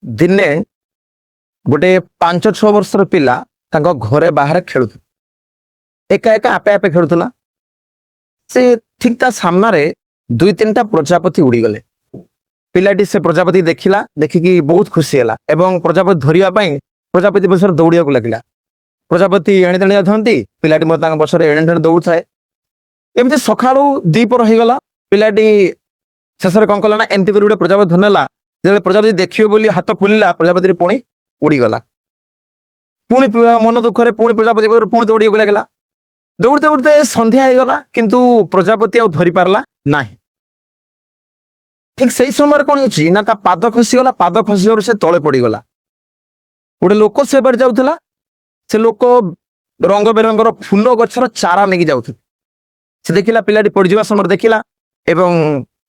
ଦିନେ ଗୋଟେ 5-6 ବର୍ଷର ପିଲା ତାଙ୍କ ଘରେ ବାହାରେ ଖେଳୁଥିଲା, ଏକା ଏକା ଆପେ ଆପେ ଖେଳୁଥିଲା। ସେ ଠିକ ତା ସାମ୍ନାରେ 2-3ଟା ପ୍ରଜାପତି ଉଡ଼ିଗଲେ। ପିଲାଟି ସେ ପ୍ରଜାପତି ଦେଖିଲା, ଦେଖିକି ବହୁତ ଖୁସି ହେଲା ଏବଂ ପ୍ରଜାପତି ଧରିବା ପାଇଁ ପ୍ରଜାପତି ପଛରେ ଦୌଡ଼ିବାକୁ ଲାଗିଲା। ପ୍ରଜାପତି ଏଣେ ତେଣେ ଯାଉଥାନ୍ତି, ପିଲାଟି ମଧ୍ୟ ତାଙ୍କ ପଛରେ ଏଣେ ତେଣେ ଦୌଡୁଥାଏ। ଏମିତି ସକାଳୁ ଦ୍ୱିପହର ହେଇଗଲା। ପିଲାଟି ଶେଷରେ କଣ କଲା ନା ଏମିତି କରି ଗୋଟେ ପ୍ରଜାପତି ଧରିନେଲା। ଯେତେବେଳେ ପ୍ରଜାପତି ଦେଖିବ ବୋଲି ହାତ ଫୁଲିଲା, ପ୍ରଜାପତି ପୁଣି ଉଡ଼ିଗଲା। ପୁଣି ମନ ଦୁଃଖରେ ପୁଣି ପ୍ରଜାପତି ପୁଣି ଦୌଡ଼ିବାକୁ ଲାଗିଲା। ଦୌଡ଼ିତେ ଦୌଡ଼ିତେ ସନ୍ଧ୍ୟା ହେଇଗଲା, କିନ୍ତୁ ପ୍ରଜାପତି ଆଉ ଧରି ପାରିଲା ନାହିଁ। ଠିକ ସେଇ ସମୟରେ କଣ ହେଇଛି ନା ତା ପାଦ ଖସିଗଲା। ପାଦ ଖସିବାରୁ ସେ ତଳେ ପଡ଼ିଗଲା। ଗୋଟେ ଲୋକ ସେ ବାଟେ ଯାଉଥିଲା। ସେ ଲୋକ ରଙ୍ଗ ବେରଙ୍ଗର ଫୁଲ ଗଛର ଚାରା ନେଇକି ଯାଉଥିଲା। ସେ ଦେଖିଲା ପିଲାଟି ପଡ଼ିଯିବା ସମୟରେ ଦେଖିଲା ଏବଂ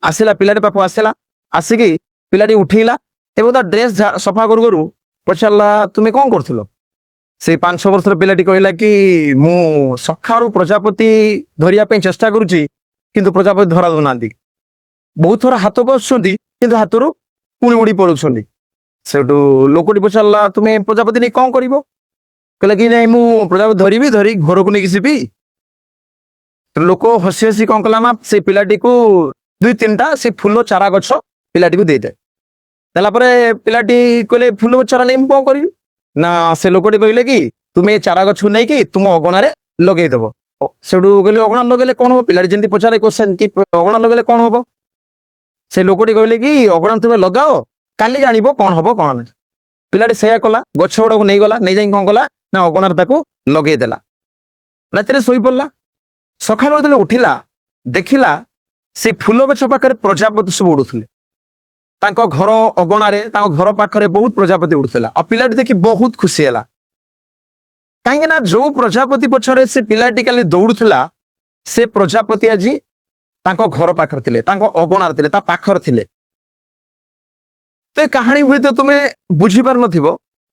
ଆସିଲା, ପିଲାଟି ପାଖକୁ ଆସିଲା। ଆସିକି ପିଲାଟି ଉଠେଇଲା ଏବଂ ତା ଡ୍ରେସ ସଫା କରୁ କରୁ ପଚାରିଲା, ତୁମେ କଣ କରୁଥିଲ? ସେ 5-6 ବର୍ଷର ପିଲାଟି କହିଲା କି ମୁଁ ସକାଳୁ ପ୍ରଜାପତି ଧରିବା ପାଇଁ ଚେଷ୍ଟା କରୁଛି, କିନ୍ତୁ ପ୍ରଜାପତି ଧରା ଦଉନାହାନ୍ତି। ବହୁତ ଥର ହାତ ବସୁଛନ୍ତି, କିନ୍ତୁ ହାତରୁ ପୁଣି ଉଡ଼ି ପଡ଼ୁଛନ୍ତି। ସେଠୁ ଲୋକଟି ପଚାରିଲା, ତୁମେ ପ୍ରଜାପତି ନେଇ କଣ କରିବ? କହିଲା କି ନାଇଁ, ମୁଁ ପ୍ରଜାପତି ଧରି ଘରକୁ ନେଇକି ଯିବି। ଲୋକ ହସି ହସି କଣ କଲା ନା ସେ ପିଲାଟିକୁ 2-3ଟା ସେ ଫୁଲ ଚାରା ଗଛ ପିଲାଟିକୁ ଦେଇଥାଏ। ଦେଲା ପରେ ପିଲାଟି କହିଲେ, ଫୁଲ ଚାରା ନେଇ ମୁଁ କଣ କରିବି? ନା ସେ ଲୋକଟି କହିଲେ କି ତୁମେ ଚାରା ଗଛକୁ ନେଇକି ତୁମ ଅଗଣାରେ ଲଗେଇଦବ। ସେଠୁ କହିଲେ ଅଗଣା ଲଗେଇଲେ କଣ ହବ? ପିଲାଟି ଯେମିତି ପଚାରେ କୋଶ୍ଚେନ କି ଅଗଣା ଲଗେଇଲେ କଣ ହବ? ସେ ଲୋକଟି କହିଲେ କି ଅଗଣା ତୁମେ ଲଗାଅ, କାଲି ଜାଣିବ କଣ ହବ କଣ ନାହିଁ। ପିଲାଟି ସେଇଆ କଲା। ଗଛ ଗୁଡାକୁ ନେଇଗଲା, ନେଇ ଯାଇକି କଣ କଲା ନା ଅଗଣାରେ ତାକୁ ଲଗେଇଦେଲା। ରାତିରେ ଶୋଇପଡିଲା। ସକାଳୁ ଯେତେବେଳେ ଉଠିଲା, ଦେଖିଲା ସେ ଫୁଲ ଗଛ ପାଖରେ ପ୍ରଜାପତି ସବୁ ଉଡୁଥିଲେ। ତାଙ୍କ ଘର ଅଗଣାରେ, ତାଙ୍କ ଘର ପାଖରେ ବହୁତ ପ୍ରଜାପତି ଉଡୁଥିଲା। ଆଉ ପିଲାଟି ଦେଖି ବହୁତ ଖୁସି ହେଲା। କାହିଁକି ନା ଯୋଉ ପ୍ରଜାପତି ପଛରେ ସେ ପିଲାଟି କାଲି ଦୌଡୁଥିଲା, ସେ ପ୍ରଜାପତି ଆଜି ତାଙ୍କ ଘର ପାଖରେ ଥିଲେ, ତାଙ୍କ ଅଗଣାରେ ଥିଲେ, ତା ପାଖରେ ଥିଲେ। ତ ଏ କାହାଣୀ ହୁଏତ ତୁମେ ବୁଝିପାରୁନଥିବ,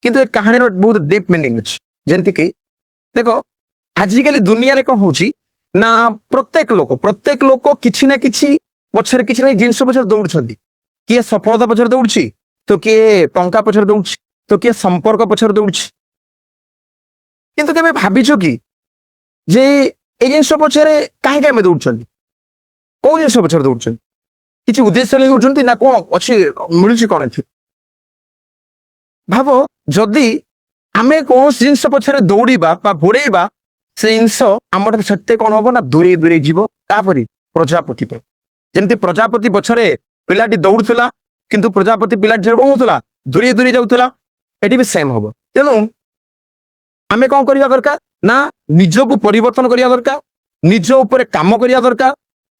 କିନ୍ତୁ ଏ କାହାଣୀର ବହୁତ ଡିପ୍ ମିନିଂ ଅଛି। ଯେମିତିକି ଦେଖ, ଆଜିକାଲି ଦୁନିଆରେ କଣ ହଉଛି ନା ପ୍ରତ୍ୟେକ ଲୋକ କିଛି ନା କିଛି ପଛରେ, କିଛି ନା ଜିନିଷ ପଛରେ ଦୌଡୁଛନ୍ତି। କିଏ ସଫଳତା ପଛରେ ଦୌଡୁଛି, ତ କିଏ ଟଙ୍କା ପଛରେ ଦୌଡୁଛି, ତ କିଏ ସମ୍ପର୍କ ପଛରେ ଦୌଡୁଛି। କିନ୍ତୁ କେବେ ଭାବିଛ କି ଯେ ଏଇ ଜିନିଷ ପଛରେ କାହିଁକି ଆମେ ଦୌଡୁଛନ୍ତି? କୋଉ ଜିନିଷ ପଛରେ ଦୌଡୁଛନ୍ତି? କିଛି ଉଦ୍ଦେଶ୍ୟ ନେଇ ଦୌଡୁଛନ୍ତି ନା କଣ ଅଛି, ମିଳୁଛି କଣ ଏଠି? ଭାବ, ଯଦି ଆମେ କୌଣସି ଜିନିଷ ପଛରେ ଦୌଡ଼ିବା ବା ଗୋଡେଇବା, ସେ ଜିନିଷ ଆମର ସତ୍ୟ କଣ ହବ ନା ଦୂରେଇ ଦୂରେଇ ଯିବ। ତାପରେ ପ୍ରଜାପତି ପାଇଁ, ଯେମିତି ପ୍ରଜାପତି ପଛରେ ପିଲାଟି ଦୌଡୁଥିଲା, କିନ୍ତୁ ପ୍ରଜାପତି ପିଲାଟି କଣ ହଉଥିଲା, ଦୂରେଇ ଦୂରେଇ ଯାଉଥିଲା। ଏଠି ବି ସେମ୍ ହବ। ତେଣୁ ଆମେ କଣ କରିବା ଦରକାର ନା ନିଜକୁ ପରିବର୍ତ୍ତନ କରିବା ଦରକାର, ନିଜ ଉପରେ କାମ କରିବା ଦରକାର।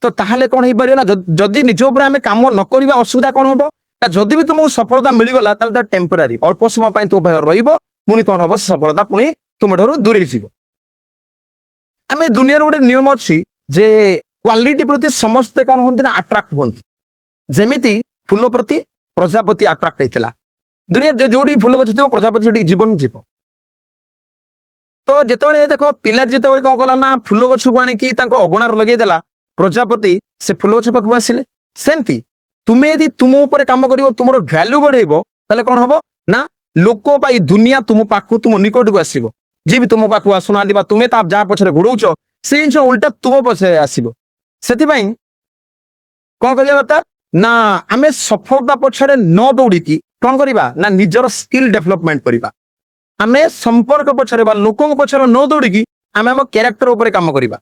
ତ ତାହେଲେ କଣ ହେଇପାରିବ ନା, ଯଦି ନିଜ ଉପରେ ଆମେ କାମ ନ କରିବା, ଅସୁବିଧା କଣ ହବ ନା ଯଦି ବି ତୁମକୁ ସଫଳତା ମିଳିଗଲା, ତାହେଲେ ତା ଟେମ୍ପରାରୀ, ଅଳ୍ପ ସମୟ ପାଇଁ ତୋ ପାଖରେ ରହିବ। ପୁଣି କଣ ହବ, ସଫଳତା ପୁଣି ତୁମଠାରୁ ଦୂରେଇ ଯିବ। ଆମେ ଦୁନିଆର ଗୋଟେ ନିୟମ ଅଛି ଯେ କ୍ୱାଲିଟି ପ୍ରତି ସମସ୍ତେ କଣ ହୁଅନ୍ତି ନା ଆଟ୍ରାକ୍ଟ ହୁଅନ୍ତି। ଯେମିତି ଫୁଲ ପ୍ରତି ପ୍ରଜାପତି ଆଟ୍ରାକ୍ଟ ହେଇଥିଲା। ଦୁନିଆ ଯୋଉଠି ଫୁଲ ଗଛ ଥିବ, ପ୍ରଜାପତି ସେଠି ଜୀବନ ଯିବ। ତ ଯେତେବେଳେ ଦେଖ, ପିଲା ଯେତେବେଳେ କଣ କଲା ନା ଫୁଲ ଗଛକୁ ଆଣିକି ତାଙ୍କ ଅଗଣାରେ ଲଗେଇଦେଲା, ପ୍ରଜାପତି ସେ ଫୁଲ ଗଛ ପାଖକୁ ଆସିଲେ। ସେମିତି ତୁମେ ଯଦି ତୁମ ଉପରେ କାମ କରିବ, ତୁମର ଭ୍ୟାଲ୍ୟୁ ବଢେଇବ, ତାହେଲେ କଣ ହବ ନା ଲୋକ ବା ଏଇ ଦୁନିଆ ତୁମ ପାଖକୁ, ତୁମ ନିକଟକୁ ଆସିବ। ଯିଏ ବି ତୁମ ପାଖକୁ ଆସୁନାହାନ୍ତି ବା ତୁମେ ତା ଯାହା ପଛରେ ଘୋଡଉଛ, ସେଇ ଜିନିଷ ଉଲ୍ଟା ତୁମ ପଛରେ ଆସିବ। ସେଥିପାଇଁ କଣ କରିବା ଦରକାର ନା ଆମେ ସଫଳତା ପଛରେ ନ ଦୌଡ଼ିକି କଣ କରିବା ନା ନିଜର ସ୍କିଲ୍ ଡେଭଲପମେଣ୍ଟ କରିବା। ଆମେ ସମ୍ପର୍କ ପଛରେ ବା ଲୋକଙ୍କ ପଛରେ ନ ଦୌଡ଼ିକି ଆମେ ଆମ କ୍ୟାରେକ୍ଟର ଉପରେ କାମ କରିବା।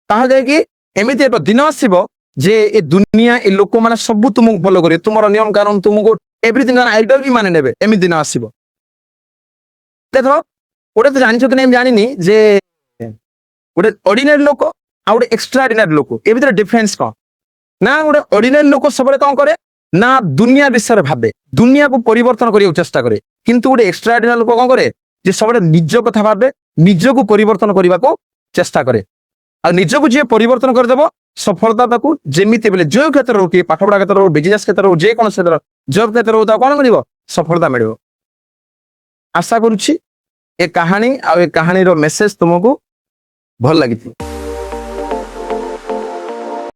ତାହା ଯାଇକି ଏମିତି ଏକ ଦିନ ଆସିବ ଯେ ଏ ଦୁନିଆ, ଏ ଲୋକମାନେ ସବୁ ତୁମକୁ ଫଲୋ କରିବେ, ତୁମର ନିୟମ କାନୁନ, ତୁମକୁ ଏଭ୍ରିଥିଙ୍ଗ ଆଇଡଲ ବି ମାନେ ନେବେ। ଏମିତି ଦିନ ଆସିବ। ଦେଖ, ଗୋଟେ ତ ଜାଣିଛ କି ନାଇଁ ମୁଁ ଜାଣିନି, ଯେ ଗୋଟେ ଅର୍ଡିନାରୀ ଲୋକ ଆଉ ଗୋଟେ ଏକ୍ସଟ୍ରାଅର୍ଡିନାରୀ ଲୋକ, ଏ ଭିତରେ ଡିଫରେନ୍ସ କଣ? ନା ଗୋଟେ ଅର୍ଡିନାରୀ ଲୋକ ସବୁବେଳେ କଣ କରେ ନା ଦୁନିଆ ବିଷୟରେ ଭାବେ, ଦୁନିଆକୁ ପରିବର୍ତ୍ତନ କରିବାକୁ ଚେଷ୍ଟା କରେ। କିନ୍ତୁ ଗୋଟେ ଏକ୍ସଟ୍ରାଅର୍ଡିନାରୀ ଲୋକ କଣ କରେ, ଯେ ସବୁବେଳେ ନିଜ କଥା ଭାବେ, ନିଜକୁ ପରିବର୍ତ୍ତନ କରିବାକୁ ଚେଷ୍ଟା କରେ। ଆଉ ନିଜକୁ ଯିଏ ପରିବର୍ତ୍ତନ କରିଦେବ, ସଫଳତା ତାକୁ ଯେମିତି ବେଲେ ଯୋଉ କ୍ଷେତ୍ରରେ ହଉ, କି ପାଠପଢା କ୍ଷେତ୍ରରେ ହଉ, ବିଜନେସ କ୍ଷେତ୍ରରେ ହଉ, ଯେକୌଣସି କ୍ଷେତ୍ର, ଜବ୍ କ୍ଷେତ୍ରରେ ହଉ, ତାକୁ କଣ ମିଳିବ, ସଫଳତା ମିଳିବ। ଆଶା କରୁଛି ଏ କାହାଣୀ ଆଉ ଏ କାହାଣୀର ମେସେଜ ତୁମକୁ ଭଲ ଲାଗିଥିବ।